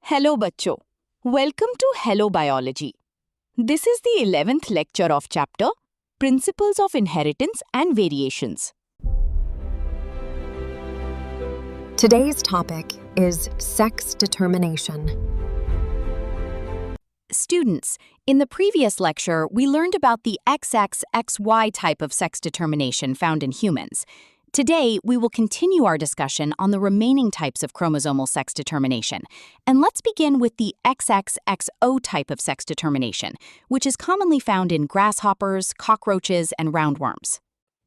Hello बच्चों, welcome to Hello Biology. This is the 11th lecture of chapter Principles of Inheritance and Variations. Today's topic is sex determination. Students, in the previous lecture, we learned about the XX-XY type of sex determination found in humans. Today, we will continue our discussion on the remaining types of chromosomal sex determination. And let's begin with the XXXO type of sex determination, which is commonly found in grasshoppers, cockroaches, and roundworms.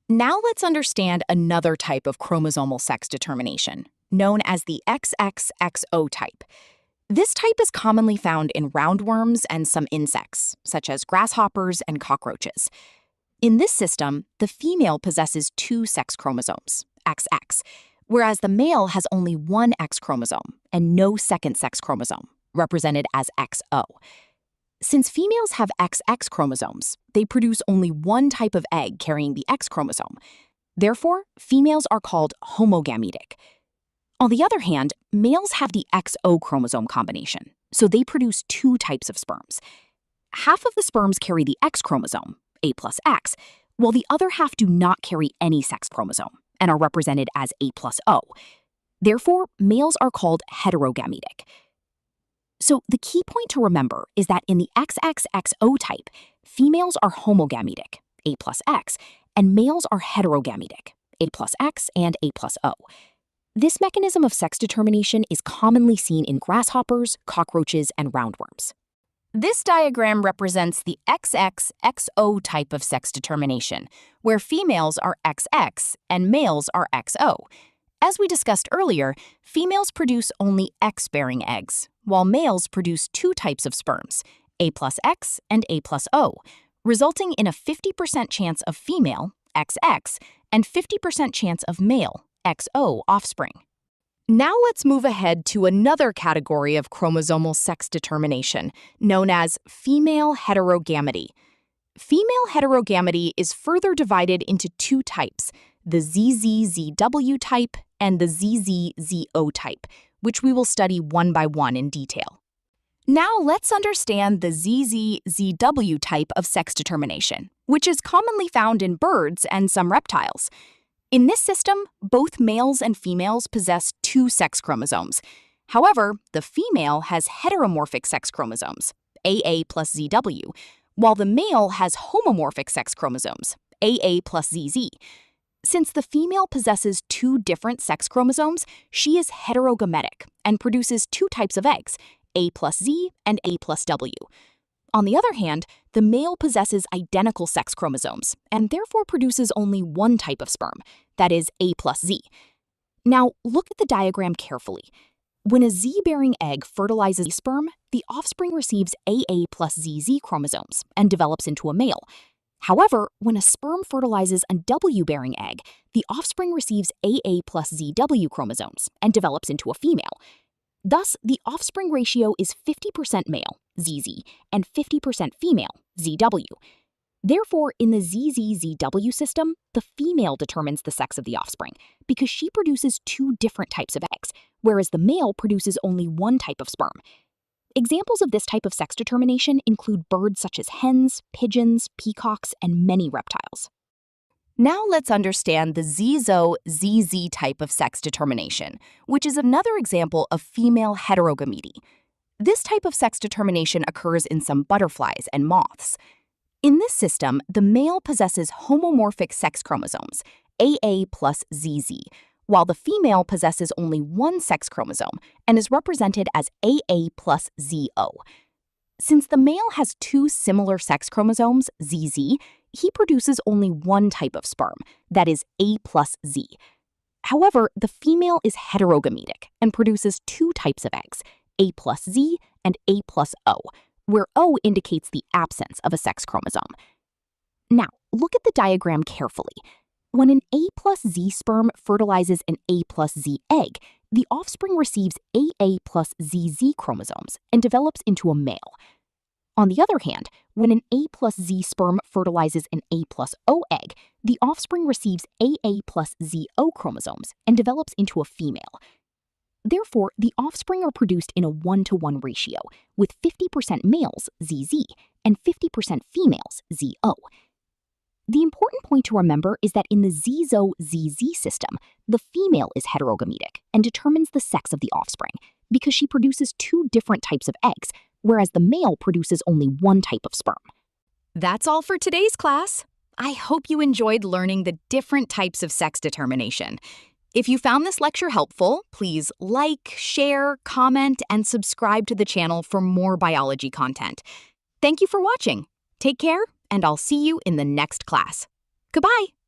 Now let's understand another type of chromosomal sex determination, known as the XXXO type. This type is commonly found in roundworms and some insects, such as grasshoppers and cockroaches. In this system, the female possesses two sex chromosomes, XX, whereas the male has only one X chromosome and no second sex chromosome, represented as XO. Since females have XX chromosomes, they produce only one type of egg carrying the X chromosome. Therefore, females are called homogametic. On the other hand, males have the XO chromosome combination, so they produce two types of sperms. Half of the sperms carry the X chromosome, A plus X, while the other half do not carry any sex chromosome and are represented as A plus O. Therefore, males are called heterogametic. So the key point to remember is that in the XXXO type, females are homogametic, A plus X, and males are heterogametic, A plus X and A plus O. This mechanism of sex determination is commonly seen in grasshoppers, cockroaches, and roundworms. This diagram represents the XXXO type of sex determination, where females are XX and males are XO. As we discussed earlier, females produce only X-bearing eggs, while males produce two types of sperms, A plus X and A plus O, resulting in a 50% chance of female, XX, and 50% chance of male, XO offspring. Now let's move ahead to another category of chromosomal sex determination, known as female heterogamety. Female heterogamety is further divided into two types, the ZZZW type and the ZZZO type, which we will study one by one in detail. Now let's understand the ZZZW type of sex determination, which is commonly found in birds and some reptiles. In this system, both males and females possess two sex chromosomes. However, the female has heteromorphic sex chromosomes, AA plus ZW, while the male has homomorphic sex chromosomes, AA plus ZZ. Since the female possesses two different sex chromosomes, she is heterogametic and produces two types of eggs, A plus Z and A plus W. On the other hand, the male possesses identical sex chromosomes and therefore produces only one type of sperm, that is A plus Z. Now, look at the diagram carefully. When a Z-bearing egg fertilizes a sperm, the offspring receives AA plus ZZ chromosomes and develops into a male. However, when a sperm fertilizes a W-bearing egg, the offspring receives AA plus ZW chromosomes and develops into a female. Thus, the offspring ratio is 50% male, ZZ, and 50% female, ZW. Therefore, in the ZZZW system, the female determines the sex of the offspring because she produces two different types of eggs, whereas the male produces only one type of sperm. Examples of this type of sex determination include birds such as hens, pigeons, peacocks, and many reptiles. Now let's understand the ZZO-ZZ type of sex determination, which is another example of female heterogamety. This type of sex determination occurs in some butterflies and moths. In this system, the male possesses homomorphic sex chromosomes, AA plus ZZ, while the female possesses only one sex chromosome and is represented as AA plus ZO. Since the male has two similar sex chromosomes, ZZ, he produces only one type of sperm, that is A plus Z. However, the female is heterogametic and produces two types of eggs, A plus Z and A plus O, where O indicates the absence of a sex chromosome. Now, look at the diagram carefully. When an A plus Z sperm fertilizes an A plus Z egg, the offspring receives AA plus ZZ chromosomes and develops into a male. On the other hand, when an A plus Z sperm fertilizes an A plus O egg, the offspring receives AA plus ZO chromosomes and develops into a female. Therefore, the offspring are produced in a 1-to-1 ratio, with 50% males, ZZ, and 50% females, ZO. The important point to remember is that in the ZZO-ZZ system, the female is heterogametic and determines the sex of the offspring because she produces 2 different types of eggs, whereas the male produces only 1 type of sperm. That's all for today's class. I hope you enjoyed learning the different types of sex determination. If you found this lecture helpful, please like, share, comment, and subscribe to the channel for more biology content. Thank you for watching. Take care, and I'll see you in the next class. Goodbye.